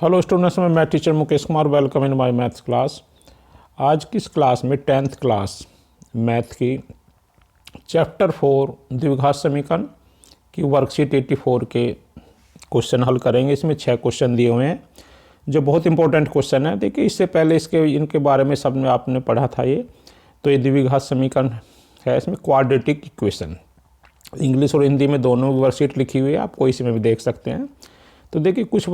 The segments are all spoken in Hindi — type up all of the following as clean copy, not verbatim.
हेलो स्टूडेंट्स, मैं math teacher Mukesh Kumar. Welcome in my maths class. आज की इस क्लास में 10th क्लास मैथ की चैप्टर 4 द्विघात समीकरण की वर्कशीट 84 के क्वेश्चन हल करेंगे। इसमें 6 क्वेश्चन दिए हुए हैं जो बहुत इंपॉर्टेंट क्वेश्चन है। देखिए, इससे पहले इनके बारे में सब ने आपने पढ़ा था। तो ये द्विघात समीकरण है, इसमें क्वाड्रेटिक इक्वेशन इंग्लिश और हिंदी में दोनों वर्कशीट लिखी हुई है, आप कोई सी में भी देख सकते हैं। तो देखिए, कुछ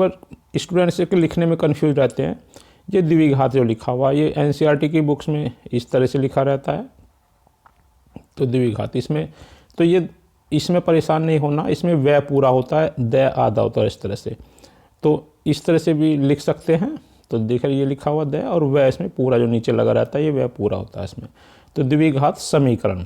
स्टूडेंट्स के लिखने में कंफ्यूज रहते हैं। ये द्विघात जो लिखा हुआ ये एनसीईआरटी की बुक्स में इस तरह से लिखा रहता है। तो द्विघात इसमें परेशान नहीं होना, इसमें वह पूरा होता है, द आधा होता है इस तरह से। तो इस तरह से भी लिख सकते हैं। तो देखिए, ये लिखा हुआ द और वह इसमें पूरा जो नीचे लगा रहता है ये वह पूरा होता है इसमें। तो द्विघात समीकरण,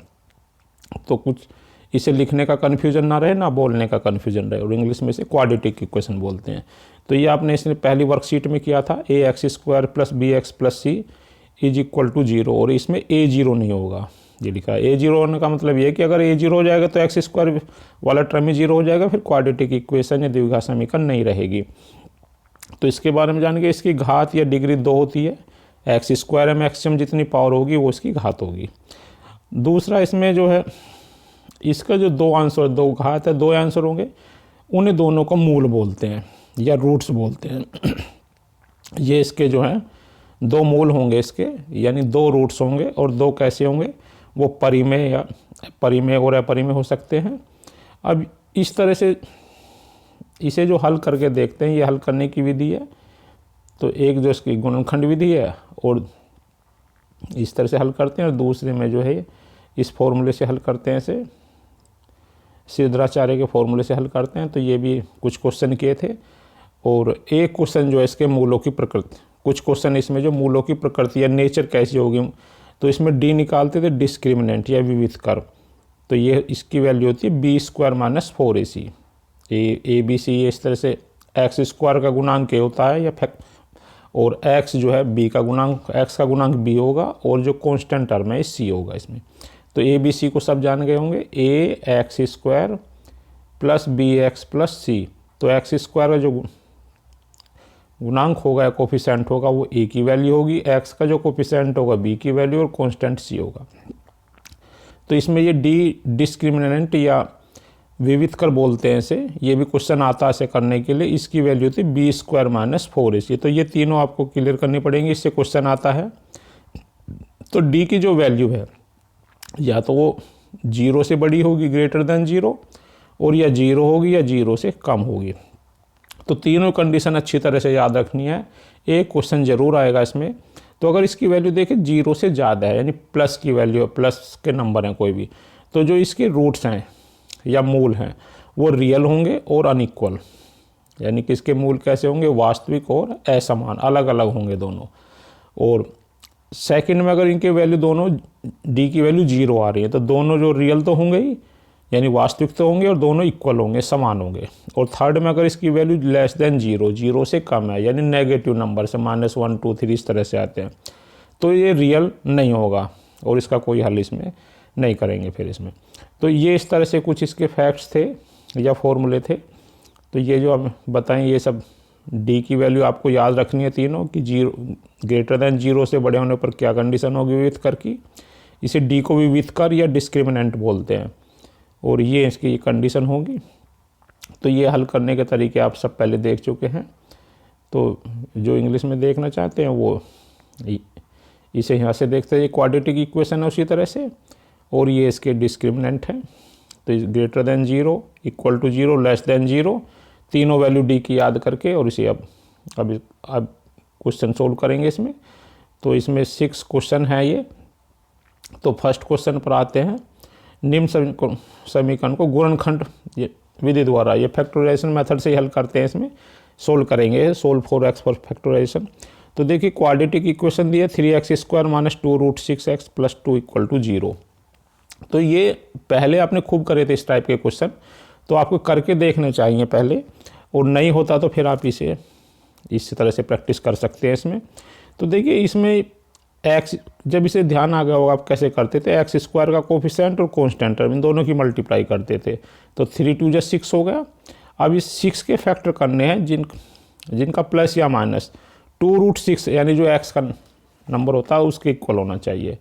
तो कुछ इसे लिखने का कन्फ्यूजन ना रहे, ना बोलने का कन्फ्यूजन रहे। और इंग्लिश में इसे क्वाड्रेटिक इक्वेशन बोलते हैं। तो ये आपने इसने पहली वर्कशीट में किया था, ax² + bx + c = 0। और इसमें a0 नहीं होगा, ये लिखा है। a0 होने का मतलब ये है कि अगर a0 हो जाएगा तो x² वाला टर्म ही 0 हो जाएगा, फिर क्वाड्रेटिक इक्वेशन या द्विघात समीकरण नहीं रहेगी। तो इसके बारे में जानेंगे। इसकी घात या डिग्री 2 होती है। x² है, मैक्सिमम जितनी पावर होगी वो इसकी घात होगी। दूसरा, इसमें जो है इसका जो दो घात है, 2 आंसर होंगे, उन्हें दोनों को मूल बोलते हैं या रूट्स बोलते हैं। ये इसके जो हैं 2 मूल होंगे इसके, यानी 2 रूट्स होंगे। और 2 कैसे होंगे, वो परिमेय या परिमेय और अपरिमेय हो सकते हैं। अब इस तरह से इसे जो हल करके देखते हैं, ये हल करने की विधि है। तो एक जो इसकी गुणनखंड विधि है और इस तरह से हल करते हैं, और दूसरे में जो है इस फॉर्मूले से हल करते हैं, इसे सिद्धाचार्य के फॉर्मूले से हल करते हैं। तो ये भी कुछ क्वेश्चन किए थे। और एक क्वेश्चन जो है इसके मूलों की प्रकृति, कुछ क्वेश्चन इसमें जो मूलों की प्रकृति या नेचर कैसी होगी, तो इसमें डी निकालते थे, डिस्क्रिमिनेंट या विविधकर। तो ये इसकी वैल्यू होती है b² - 4ac। ABC ये इस तरह से x² का गुणांक a होता है, या और x जो है b का गुणांक, x का गुणांक b होगा, और जो कांस्टेंट टर्म है c होगा इसमें। तो ABC को सब जान गए होंगे, ax² + bx + c। तो x² का जो गुणांक होगा या कोफिशिएंट होगा वो a की वैल्यू होगी, x का जो कोफिशिएंट होगा b की वैल्यू, और कांस्टेंट c होगा। तो इसमें ये डी डिस्क्रिमिनेंट या विविधकर बोलते हैं इसे। ये भी क्वेश्चन आता है इसे करने के लिए। इसकी वैल्यू थी b² - 4ac। तो ये तीनों आपको क्लियर करनी पड़ेंगी, इससे क्वेश्चन आता है। तो d की जो वैल्यू है, या तो वो 0 से बड़ी होगी, > 0, और या 0 होगी या 0 से कम होगी। तो तीनों कंडीशन अच्छी तरह से याद रखनी है। एक क्वेश्चन जरूर आएगा इसमें। तो अगर इसकी वैल्यू देखें 0 से ज़्यादा है, यानी प्लस की वैल्यू, प्लस के नंबर हैं कोई भी, तो जो इसके रूट्स हैं या मूल हैं वो रियल होंगे और अनइक्वल। यानी कि इसके मूल कैसे होंगे, वास्तविक और असमान, अलग अलग होंगे दोनों। और सेकंड में अगर इनके वैल्यू दोनों, डी की वैल्यू 0 आ रही है, तो दोनों जो रियल तो होंगे ही, यानी वास्तविक तो होंगे, और दोनों इक्वल होंगे, समान होंगे। और थर्ड में अगर इसकी वैल्यू <0, 0 से कम है, यानी नेगेटिव नंबर से -1 2 3 इस तरह से आते हैं, तो ये रियल नहीं होगा और इसका कोई हल इसमें नहीं करेंगे फिर इसमें। तो ये इस तरह से कुछ इसके फैक्ट्स थे या फॉर्मूले थे। तो ये जो हम बताएं, ये सब डी की वैल्यू आपको याद रखनी है तीनों कि 0 से बड़े होने पर क्या कंडीशन होगी विविधकर की। इसे डी को विविधकर या डिस्क्रिमिनेंट बोलते हैं, और ये इसकी कंडीशन होगी। तो ये हल करने के तरीके आप सब पहले देख चुके हैं। तो जो इंग्लिश में देखना चाहते हैं वो इसे यहाँ से देखते हैं, ये क्वाड्रेटिक इक्वेशन है उसी तरह से, और ये इसके डिस्क्रिमिनेंट है। तो > 0, = 0, <0, तीनों वैल्यू डी की याद करके, और इसे अब क्वेश्चन सोल्व करेंगे इसमें। तो इसमें 6 क्वेश्चन है ये। तो फर्स्ट क्वेश्चन पर आते हैं। निम्न समीकरण को गुणनखंड विधि द्वारा, ये फैक्टराइजेशन मेथड से हल करते हैं, इसमें सोल्व करेंगे। Solve for x for factorisation. तो देखिए, क्वाड्रेटिक इक्वेशन दी है 3x² - 2 √6x + 2 = 0। तो ये पहले आपने खूब करे थे इस टाइप के क्वेश्चन, तो आपको करके देखने चाहिए पहले, और नहीं होता तो फिर आप इसे इस तरह से प्रैक्टिस कर सकते हैं इसमें। तो देखिए, इसमें x, जब इसे ध्यान आ गया होगा आप कैसे करते थे, x² का कोफिशिएंट और कांस्टेंट इन दोनों की मल्टीप्लाई करते थे। तो 3 × 2 = 6 हो गया। अब इस 6 के फैक्टर करने हैं, जिनका प्लस या माइनस 2√6 यानी जो x का नंबर होता है उसके इक्वल होना चाहिए।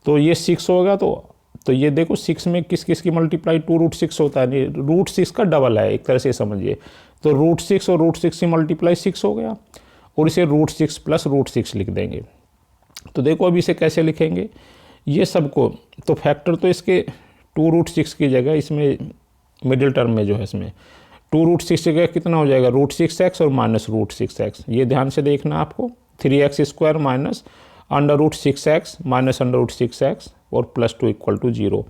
तो ये 6 हो गया। तो ये देखो 6 में किस किस की मल्टीप्लाई 2√6 होता है, √6 का डबल है एक तरह से समझिए। तो √6 और √6 की मल्टीप्लाई 6 हो गया और इसे √6 प्लस √6 लिख देंगे। तो देखो अभी इसे कैसे लिखेंगे ये सबको, तो फैक्टर तो इसके 2√6 की जगह इसमें मिडिल टर्म में जो है इसमें 2√6 की जगह कितना हो जाएगा √6x और माइनस √6x। ये ध्यान से देखना आपको, 3x² minus √6x minus √6x और +2 = 0।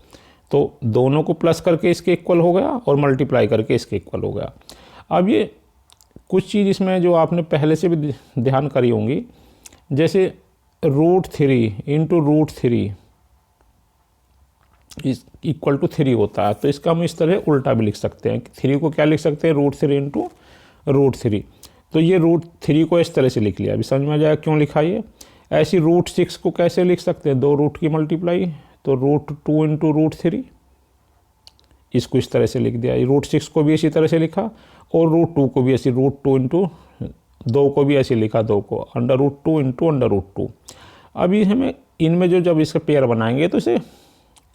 तो दोनों को प्लस करके इसके इक्वल हो गया और मल्टीप्लाई करके इसके इक्वल हो गया। अब ये कुछ चीज़ इसमें जो आपने पहले से भी ध्यान करी होंगी, जैसे √3 इंटू √3 = 3 होता है, तो इसका हम इस तरह उल्टा भी लिख सकते हैं। 3 को क्या लिख सकते हैं √3 इंटू √3। तो ये √3 को इस तरह से लिख लिया। अभी समझ में आ जाएगा क्यों लिखा ये। ऐसी √6 को कैसे लिख सकते हैं, 2 रूट की मल्टीप्लाई, तो √2 इंटू √3 इसको इस तरह से लिख दिया। √6 को भी इसी तरह से लिखा और √2 को भी ऐसी √2 इंटू 2 को भी ऐसे लिखा, 2 को √2 इंटू √2। अभी हमें इनमें जो जब इसका पेयर बनाएंगे तो इसे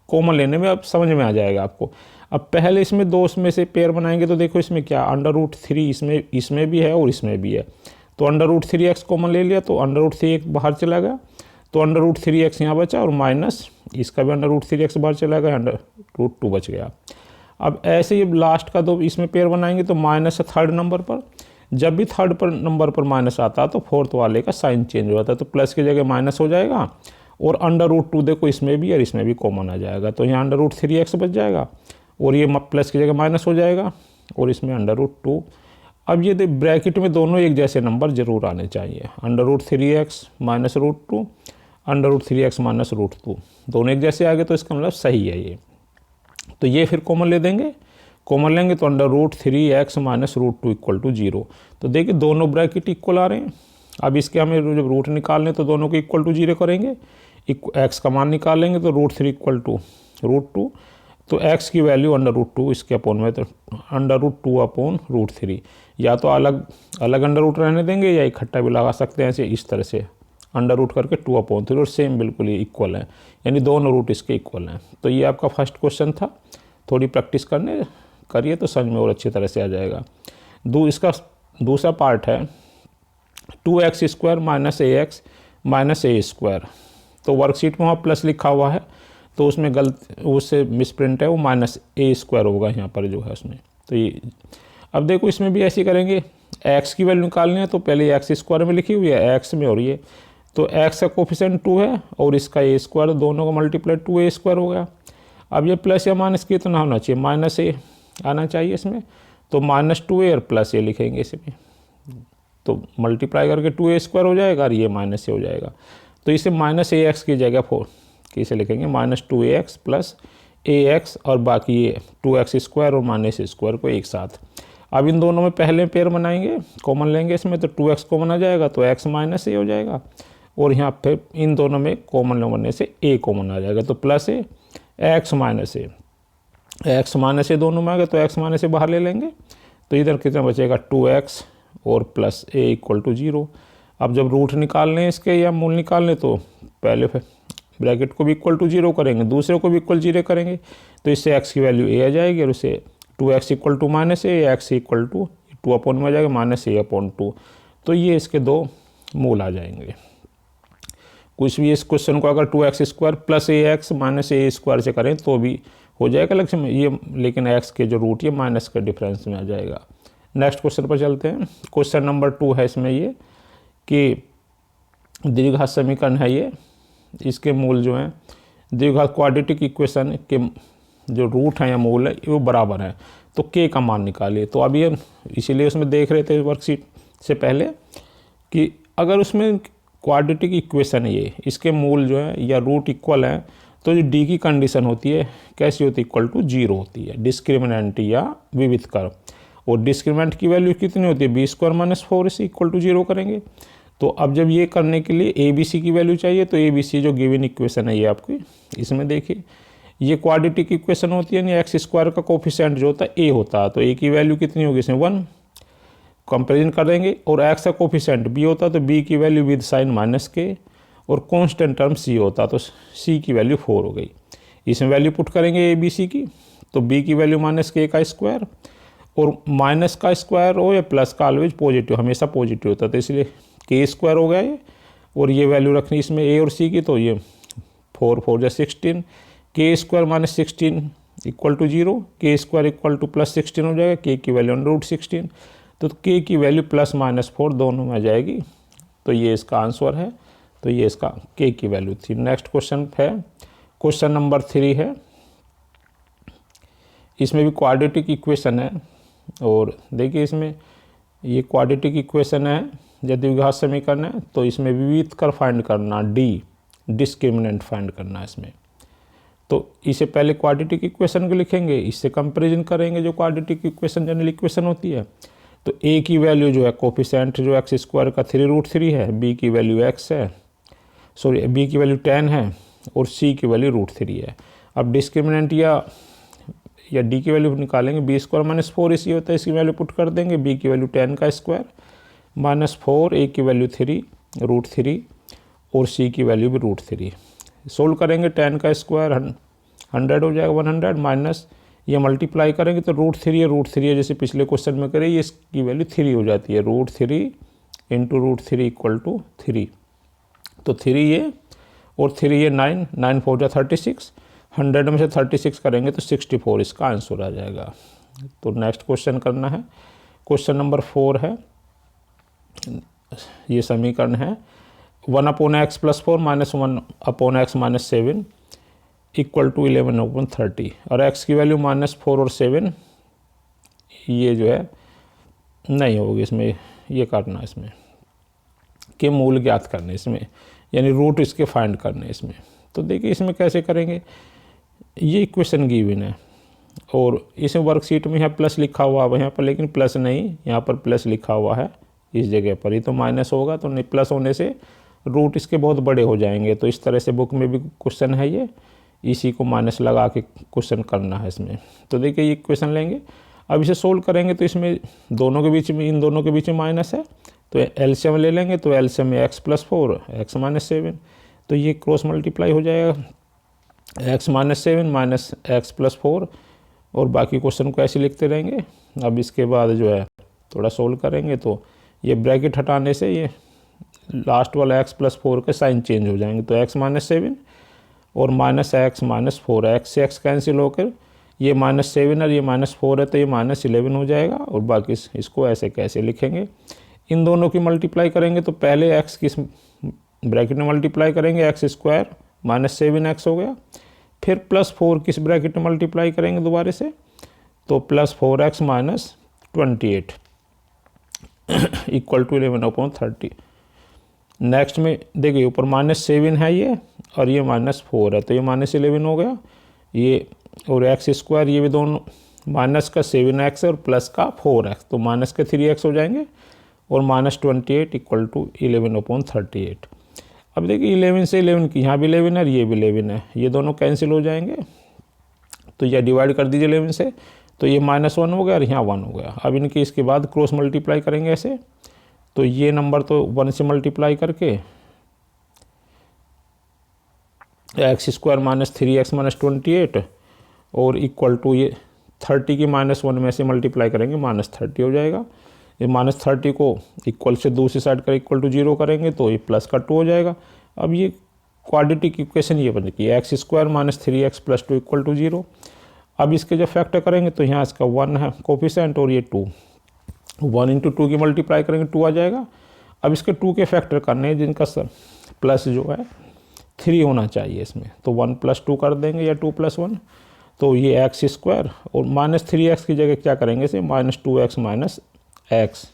कॉमन लेने में अब समझ में आ जाएगा आपको। अब पहले इसमें 2 में से पेयर बनाएंगे तो देखो इसमें क्या √3 इसमें भी है और इसमें भी है। तो √3x कॉमन ले लिया तो √3 बाहर चला गया, तो √3x यहाँ बचा और माइनस इसका भी √3x बाहर चला गया, √2 बच गया। अब ऐसे ही लास्ट का 2 इसमें पेयर बनाएंगे तो माइनस है थर्ड नंबर पर। जब भी थर्ड नंबर पर माइनस आता है तो फोर्थ वाले का साइन चेंज हो जाता है, तो प्लस की जगह माइनस हो जाएगा और √2 देखो इसमें भी और इसमें भी कॉमन आ जाएगा, तो यहाँ √3x बच जाएगा और ये प्लस की जगह माइनस हो जाएगा और इसमें √2। अब ये ब्रैकेट में दोनों एक जैसे नंबर जरूर आने चाहिए, √3x माइनस √2, √3x माइनस √2 दोनों एक जैसे आ गए तो इसका मतलब सही है ये। तो ये फिर कॉमन ले देंगे, कॉमन लेंगे तो √3x माइनस √2 = 0। तो देखिए दोनों ब्रैकेट इक्वल आ रहे हैं। अब इसके हमें जब रूट निकालने तो दोनों को = 0 करेंगे, x का मान निकाल लेंगे तो √3 = √2, तो x की वैल्यू √2 इसके अपोन में, तो √2/√3, या तो अलग अंडर रहने देंगे या इकट्ठा भी लगा सकते हैं ऐसे इस तरह से अंडर करके 2/3 और सेम बिल्कुल ही इक्वल है, यानी दोनों रूट इसके इक्वल हैं। तो ये आपका फर्स्ट क्वेश्चन था, थोड़ी प्रैक्टिस करिए तो समझ में और अच्छी तरह से आ जाएगा। इसका दूसरा पार्ट है 2x² minus ax minus a²। तो वर्कशीट में वहाँ प्लस लिखा हुआ है तो उसमें उससे मिसप्रिंट है, वो -a² होगा यहाँ पर जो है उसमें। तो ये अब देखो इसमें भी ऐसे करेंगे, x की वैल्यू निकालनी है तो पहले x² में लिखी हुई है x में, और ये तो x का कोफिशिएंट 2 है और इसका a², दोनों का मल्टीप्लाई 2a² हो गया। अब ये प्लस या माइनस कितना होना चाहिए, -a आना चाहिए इसमें, तो -2a और +a लिखेंगे इसमें, तो मल्टीप्लाई करके 2a² हो जाएगा और ये -a हो जाएगा। तो इसे -ax की जगह 4 किसे लिखेंगे, -2ax प्लस ax और बाकी ये 2x² और -a² को एक साथ। अब इन दोनों में पहले पेयर बनाएंगे, कॉमन लेंगे इसमें, तो 2x कॉमन आ जाएगा तो x -a हो जाएगा और यहाँ पे इन दोनों में कॉमन लेने से a कॉमन आ जाएगा, तो +a x -a दोनों में आ गए तो x -a बाहर ले लेंगे, तो इधर कितना बचेगा 2x और प्लस a = 0। अब जब रूट निकालने इसके या मूल निकालने तो पहले ब्रैकेट को भी = 0 करेंगे, दूसरे को भी =0 करेंगे, तो इससे x की वैल्यू a आ जाएगी और उसे 2x = -a, x = 2 में आ जाएगा -a/2। तो ये इसके 2 मूल आ जाएंगे। कुछ भी इस क्वेश्चन को अगर 2x² plus ax minus a² से करें तो भी हो जाएगा लक्ष्य में ये, लेकिन x के जो रूट ये माइनस के डिफरेंस में आ जाएगा। नेक्स्ट क्वेश्चन पर चलते हैं। क्वेश्चन नंबर 2 है इसमें ये कि द्विघात समीकरण है ये, इसके मूल जो हैं द्विघात क्वाड्रेटिक इक्वेशन के जो रूट हैं या मूल है वो बराबर है, तो k का मान निकालिए। तो अभी हम इसीलिए उसमें देख रहे थे वर्कशीट से पहले कि अगर उसमें क्वाड्रेटिक इक्वेशन है ये, इसके मूल जो है या रूट इक्वल हैं, तो जो डी की कंडीशन होती है कैसी होती है, = 0 होती है, डिस्क्रिमिनेंट या विविध कर। और डिस्क्रिमिनेंट की वैल्यू कितनी होती है, b² - 4 इसे = 0 करेंगे। तो अब जब ये करने के लिए ABC की वैल्यू चाहिए, तो ABC जो गिवन इक्वेशन है ये आपकी इसमें देखिए ये क्वाड्रेटिक इक्वेशन होती है, यानी x² का कोफिशिएंट जो होता है a होता है, तो a की वैल्यू कितनी होगी इसमें 1, कंपेरिजन कर देंगे और एक्स का कोफिशिएंट बी होता तो बी की वैल्यू विद साइन माइनस के और कांस्टेंट टर्म सी होता तो सी की वैल्यू 4 हो गई। इसमें वैल्यू पुट करेंगे ए बी सी की, तो बी की वैल्यू माइनस के का स्क्वायर, और माइनस का स्क्वायर हो या प्लस का ऑलवेज पॉजिटिव, हमेशा पॉजिटिव होता है, तो इसलिए के स्क्वायर हो गया ये, और ये वैल्यू रखनी इसमें ए और सी की, तो ये 4 4 या 16, के स्क्वायर माइनस 16 इक्वल टू 0, के स्क्वायर इक्वल टू प्लस 16 हो जाएगा, के की वैल्यू √16, तो के की वैल्यू प्लस माइनस 4 दोनों में आ जाएगी, तो ये इसका आंसर है, तो ये इसका के की वैल्यू थी। नेक्स्ट क्वेश्चन है, क्वेश्चन नंबर 3 है, इसमें भी क्वाड्रेटिक इक्वेशन है, और देखिए इसमें ये क्वाड्रेटिक इक्वेशन है या द्विघात समीकरण है, तो इसमें विविधकर फाइंड करना, डी डिस्क्रिमिनेंट फाइंड करना है इसमें। तो इसे पहले क्वाड्रेटिक इक्वेशन को लिखेंगे, इससे कंपैरिजन करेंगे जो क्वाड्रेटिक इक्वेशन जनरल इक्वेशन होती है। तो ए की वैल्यू जो है कोफिशिएंट जो एक्स स्क्वायर का 3√3 है, बी की वैल्यू एक्स है, सॉरी बी की वैल्यू 10 है, और सी की वैल्यू √3 है। अब डिस्क्रिमिनेंट या डी की वैल्यू निकालेंगे, बी स्क्वायर माइनस 4 इसी होता है, इसकी वैल्यू पुट कर देंगे, बी की वैल्यू 10 का स्क्वायर माइनस 4, ए की वैल्यू 3 √3 और सी की वैल्यू भी √3। सोल्व करेंगे 10 का स्क्वायर 100 हो जाएगा, 100 माइनस ये मल्टीप्लाई करेंगे तो √3 है, √3 है जैसे पिछले क्वेश्चन में करें, ये इसकी वैल्यू 3 हो जाती है, √3 इंटू √3 इक्वल टू 3, तो 3 ये और 3 ये 9 9 4 जा 36, 100 में से 36 करेंगे तो 64 इसका आंसर आ जाएगा। तो नेक्स्ट क्वेश्चन करना है, क्वेश्चन नंबर 4 है, ये समीकरण है 1/x + 4 - 1/x - 7 इक्वल टू 11/30, और x की वैल्यू -4 और 7 ये जो है नहीं होगी, इसमें ये करना है, इसमें के मूल ज्ञात करने, इसमें यानी रूट इसके फाइंड करने इसमें। तो देखिए इसमें कैसे करेंगे, ये इक्वेशन गिवन है और इसमें वर्कशीट में यहाँ प्लस लिखा हुआ है यहाँ पर, लेकिन प्लस नहीं, यहाँ पर प्लस लिखा हुआ है इस जगह पर ही, तो माइनस होगा, तो नहीं प्लस होने से रूट इसके बहुत बड़े हो जाएंगे। तो इस तरह से बुक में भी क्वेश्चन है ये, इसी को माइनस लगा के क्वेश्चन करना है इसमें। तो देखिए ये इक्वेशन लेंगे, अब इसे सोल्व करेंगे तो इसमें दोनों के बीच में, इन दोनों के बीच में माइनस है, तो एलसीएम ले लेंगे, तो एलसीएम में x + 4 x - 7, तो ये क्रॉस मल्टीप्लाई हो जाएगा, x - 7 माइनस x + 4, और बाकी क्वेश्चन को ऐसे लिखते रहेंगे। अब इसके बाद जो है थोड़ा सोल्व करेंगे तो ये ब्रैकेट हटाने से ये लास्ट वाला x + 4 के साइन चेंज हो जाएंगे, तो x - 7 और -x - 4, x से x कैंसिल होकर ये -7 और ये -4 है, तो ये -11 हो जाएगा, और बाकी इसको ऐसे कैसे लिखेंगे, इन दोनों की मल्टीप्लाई करेंगे, तो पहले x की ब्रैकेट में मल्टीप्लाई करेंगे, x स्क्वायर -7x हो गया, फिर +4 किस ब्रैकेट में मल्टीप्लाई करेंगे दोबारा से, तो +4x - 28 इक्वल टू 11/30। नेक्स्ट में देखिए ऊपर -7 है ये, और ये -4 है, तो ये -11 हो गया, ये और x स्क्वायर ये भी दोनों माइनस का 7x और प्लस का 4x, तो माइनस के 3x हो जाएंगे, और -28 इक्वल टू 11/38। अब देखिए 11 से 11 की यहाँ भी 11 है और ये भी 11 है, ये दोनों कैंसिल हो जाएंगे, तो यह डिवाइड कर दीजिए 11 से, तो ये -1 हो गया और यहाँ 1 हो गया। अब इनके इसके बाद क्रॉस मल्टीप्लाई करेंगे ऐसे, तो ये नंबर तो 1 से मल्टीप्लाई करके x स्क्वायर -3x - 28 और इक्वल टू ये 30 की -1 में से मल्टीप्लाई करेंगे, -30 हो जाएगा। ये -30 को इक्वल से दूसरी साइड का इक्वल टू 0 करेंगे तो ये प्लस का 2 हो जाएगा। अब ये क्वाड्रेटिक इक्वेशन ये बन गई, x square -3x + 2 equal to 0। अब इसके जब फैक्टर करेंगे तो यहाँ इसका 1 है कोफिशिएंट और ये 2, 1 × 2 की मल्टीप्लाई करेंगे 2 आ जाएगा। अब इसके 2 के फैक्टर करने हैं जिनका प्लस जो है 3 होना चाहिए इसमें, तो 1 + 2 कर देंगे या 2 + 1, तो ये x स्क्वायर और -3x की जगह क्या करेंगे इसे -2x - x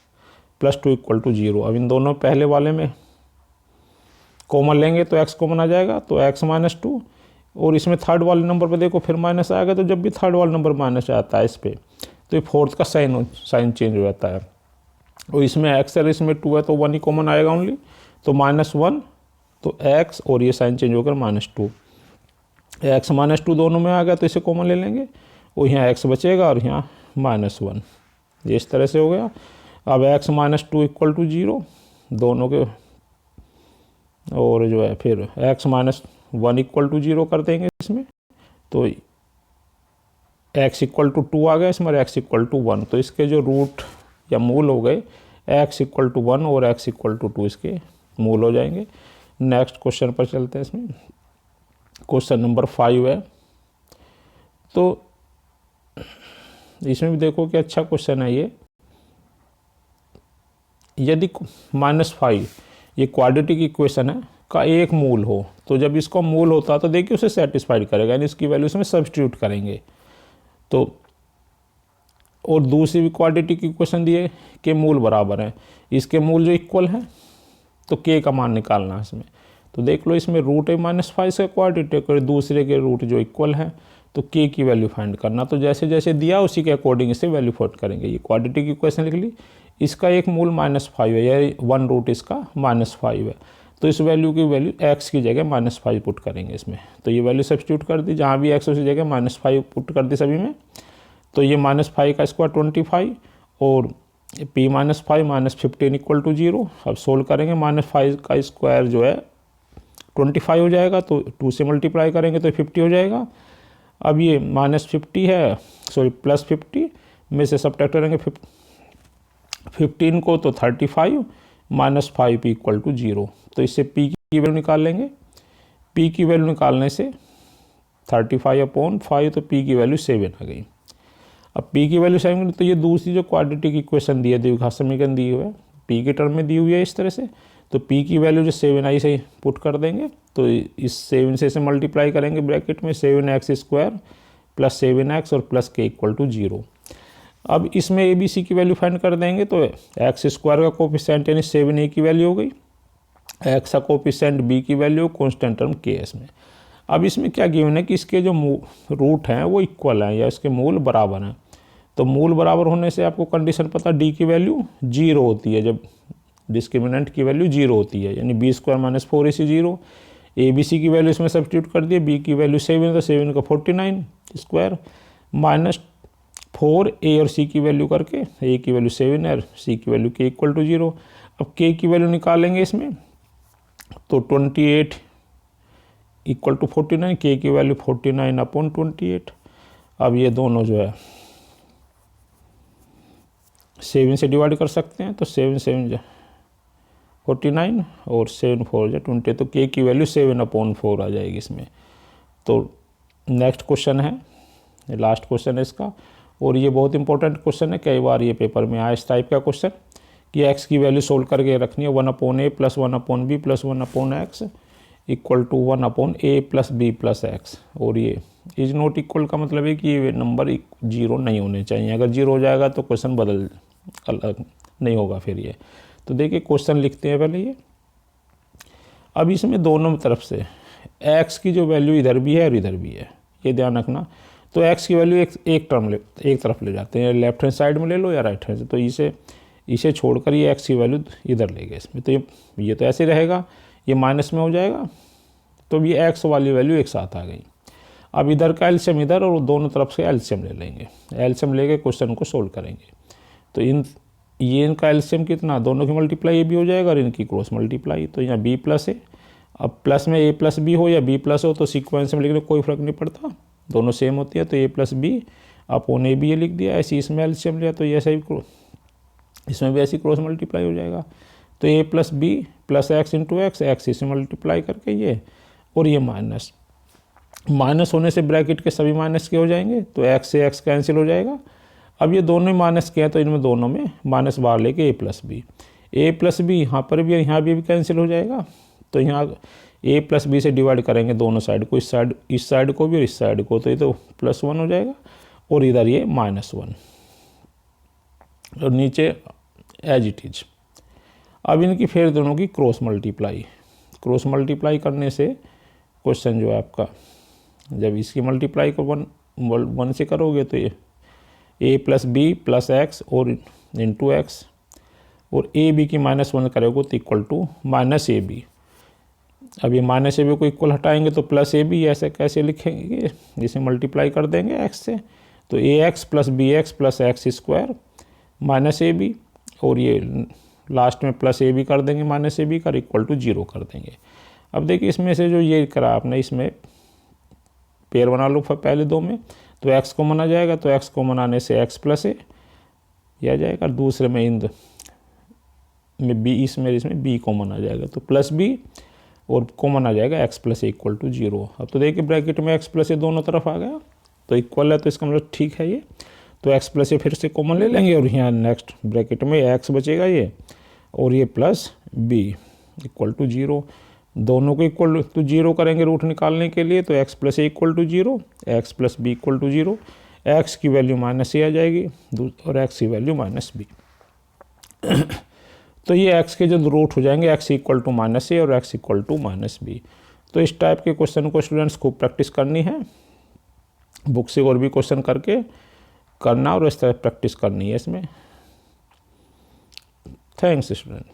+ 2 इक्वल टू 0। अब इन दोनों पहले वाले में कॉमन लेंगे तो x कॉमन आ जाएगा, तो x - 2, और इसमें थर्ड वाले नंबर पे देखो फिर माइनस आएगा, तो जब भी थर्ड वाला नंबर माइनस आता है इस पर तो ये फोर्थ का साइन चेंज हो जाता है, और इसमें x है इसमें 2 है तो 1 ही कॉमन आएगा ओनली, तो -1 तो x और ये साइन चेंज होकर -2, x - 2 दोनों में आ गया तो इसे कॉमन ले लेंगे, और यहाँ x बचेगा और यहाँ -1, ये इस तरह से हो गया। अब x माइनस 2 इक्वल टू 0 दोनों के, और जो है फिर x माइनस 1 इक्वल टू 0 कर देंगे इसमें, तो x इक्वल टू 2 आ गया इसमें, x इक्वल टू 1। तो इसके जो रूट या मूल हो गए x इक्वल टू 1 और x इक्वल टू 2 इसके मूल हो जाएंगे। नेक्स्ट क्वेश्चन पर चलते हैं। इसमें क्वेश्चन नंबर 5 है। तो इसमें भी देखो कि अच्छा क्वेश्चन है ये। यदि -5 ये क्वाड्रेटिक इक्वेशन है का एक मूल हो, तो जब इसका मूल होता है तो देखिए उसे सेटिस्फाइड करेगा, यानी इसकी वैल्यू इसमें सब्स्टिट्यूट करेंगे। तो और दूसरी भी क्वाड्रेटिक इक्वेशन दिए के मूल बराबर हैं, इसके मूल जो इक्वल हैं तो के का मान निकालना है इसमें। तो देख लो इसमें रूट है -5 से क्वाड्रेटिक और दूसरे के रूट जो इक्वल हैं, तो के की वैल्यू फाइंड करना। तो जैसे जैसे दिया उसी के अकॉर्डिंग इसे वैल्यू फाइंड करेंगे। ये क्वाड्रेटिक इक्वेशन लिख ली, इसका एक मूल -5 है, या 1 रूट इसका -5 है। तो इस वैल्यू की वैल्यू x की जगह -5 पुट करेंगे इसमें। तो ये वैल्यू सब्स्टिट्यूट कर दी, जहाँ भी x उसी जगह -5 पुट कर दी सभी में। तो ये -5 का स्क्वायर 25 और p -5 -15 इक्वल टू 0। अब सोल्व करेंगे, -5 का स्क्वायर जो है 25 हो जाएगा, तो 2 से मल्टीप्लाई करेंगे तो 50 हो जाएगा। अब ये -50 है, सॉरी +50 में से सब्ट्रैक्ट करेंगे 15 को, तो 35 -5 इक्वल टू 0। तो इससे p की वैल्यू निकाल लेंगे। p की वैल्यू निकालने से 35/5, तो p की वैल्यू 7 आ गई। अब p की वैल्यू 7, तो ये दूसरी जो क्वाड्रेटिक इक्वेशन दी है, द्विघात समीकरण दी हुई है, p के टर्म में दी हुई है इस तरह से। तो p की वैल्यू जो 7 आई से पुट कर देंगे, तो इस 7 से इसे मल्टीप्लाई करेंगे ब्रैकेट में, 7x² + 7x और + k इक्वल टू 0। अब इसमें a b c की वैल्यू फाइंड कर देंगे, तो x² का कोफिशिएंट यानी 7a की वैल्यू हो गई, x का कोफिशिएंट b की वैल्यू, कांस्टेंट टर्म ks में। अब इसमें क्या गिवन है कि इसके जो रूट हैं वो इक्वल हैं या इसके मूल बराबर हैं। तो मूल बराबर होने से आपको कंडीशन पता, d की वैल्यू 0 होती है, जब डिस्क्रिमिनेंट की वैल्यू 0 होती है, यानी b² - 4ac 0। a b c की वैल्यू इसमें सब्स्टिट्यूट कर दिए, b की वैल्यू 7, तो 7 का 49 स्क्वायर -4 a और c की वैल्यू करके, a की वैल्यू 7 है और c की वैल्यू k इक्वल टू 0। अब k की वैल्यू निकालेंगे इसमें, तो 28 इक्वल टू 49, k की वैल्यू 49/28। अब ये दोनों जो है 7 से डिवाइड कर सकते हैं, तो 7 7 49 और 7 4 20, तो k की वैल्यू 7/4 आ जाएगी इसमें। तो नेक्स्ट क्वेश्चन है, लास्ट क्वेश्चन है इसका, और ये बहुत इंपॉर्टेंट क्वेश्चन है, कई बार ये पेपर में आया इस टाइप का क्वेश्चन कि x की वैल्यू सोल्व करके रखनी है, 1/a + 1/b + 1/x equal to 1/a + b + x। और ये इज नॉट इक्वल का मतलब है कि ये नंबर 0 नहीं होने चाहिए, अगर 0 हो जाएगा तो क्वेश्चन बदल अलग नहीं होगा फिर ये। तो देखिए क्वेश्चन लिखते हैं पहले ये। अब इसमें दोनों तरफ से x की जो वैल्यू इधर भी है और इधर भी है, ये ध्यान रखना। तो x की वैल्यू एक तरफ ले जाते हैं, लेफ्ट हैंड साइड में ले लो या राइट हैंड से। तो इसे छोड़कर ये x की वैल्यू इधर ले गए इसमें, तो ये तो ऐसे रहेगा, ये माइनस में हो जाएगा, तो ये x वाली वैल्यू एक साथ आ गई। अब इधर का एलसीएम इधर और दोनों तरफ से एलसीएम ले लेंगे, एलसीएम लेके क्वेश्चन को सोल्व करेंगे। तो इनका एलसीएम कितना, दोनों की मल्टीप्लाई ये भी हो जाएगा और इनकी क्रॉस मल्टीप्लाई। तो यहाँ b प्लस है, अब प्लस में a + b हो या b + हो, तो सीक्वेंस में लिखने कोई फर्क नहीं पड़ता, दोनों सेम होती है। तो a + b/a ये लिख दिया, ऐसे इसमें एलसीएम लिया, तो ये ऐसा ही इसमें भी ऐसी क्रॉस मल्टीप्लाई हो जाएगा। तो a + b + x × x इसमें मल्टीप्लाई करके ये, और ये माइनस होने से ब्रैकेट के सभी माइनस के हो जाएंगे, तो x से x कैंसिल हो जाएगा। अब ये दोनों ही माइनस के हैं, तो इनमें दोनों में माइनस बाहर लेके a + b यहाँ पर भी यहाँ भी कैंसिल हो जाएगा। तो यहाँ a + b से डिवाइड करेंगे दोनों साइड को, इस साइड को भी और इस साइड को, तो ये तो +1 हो जाएगा और इधर ये -1 और नीचे एज इट इज। अब इनकी फिर दोनों की क्रॉस मल्टीप्लाई करने से क्वेश्चन जो है आपका, जब इसकी मल्टीप्लाई को 1 से करोगे तो ये a + b + x और इंटू x, और a b की -1 करोगे तो इक्वल टू -ab। अब ये -ab को इक्वल हटाएंगे तो +ab, ऐसे कैसे लिखेंगे, जिसे मल्टीप्लाई कर देंगे x से, तो ax + bx + x² -ab और ये लास्ट में प्लस ए बी कर देंगे माइनस ए बी का इक्वल टू 0 कर देंगे। अब देखिए इसमें से जो ये करा आपने, इसमें पेयर बना लो पहले दो में, तो x कॉमन आ जाएगा, तो x कॉमन आने से x प्लस ए यह आ जाएगा, और दूसरे में इन में b, इसमें b कॉमन आ जाएगा, तो प्लस b और कॉमन आ जाएगा x plus a equal to 0। अब तो देखिए ब्रैकेट में x प्लस ए दोनों तरफ आ गया, तो इक्वल है, तो इसका मतलब ठीक है ये, तो x प्लस ए फिर से कॉमन ले लेंगे, और यहाँ नेक्स्ट ब्रैकेट में x बचेगा ये, और ये प्लस b इक्वल टू 0। दोनों को इक्वल टू 0 करेंगे रूट निकालने के लिए, तो x plus a equal to 0, x plus b equal to 0, x की वैल्यू माइनस ए आ जाएगी और x की वैल्यू माइनस बी। तो ये x के जो रूट हो जाएंगे, x equal to minus a और x equal to minus b. तो इस टाइप के क्वेश्चन को स्टूडेंट्स खूब प्रैक्टिस करनी है, बुक से और भी क्वेश्चन करके करना और इस तरह प्रैक्टिस करनी है इसमें। Thanks student.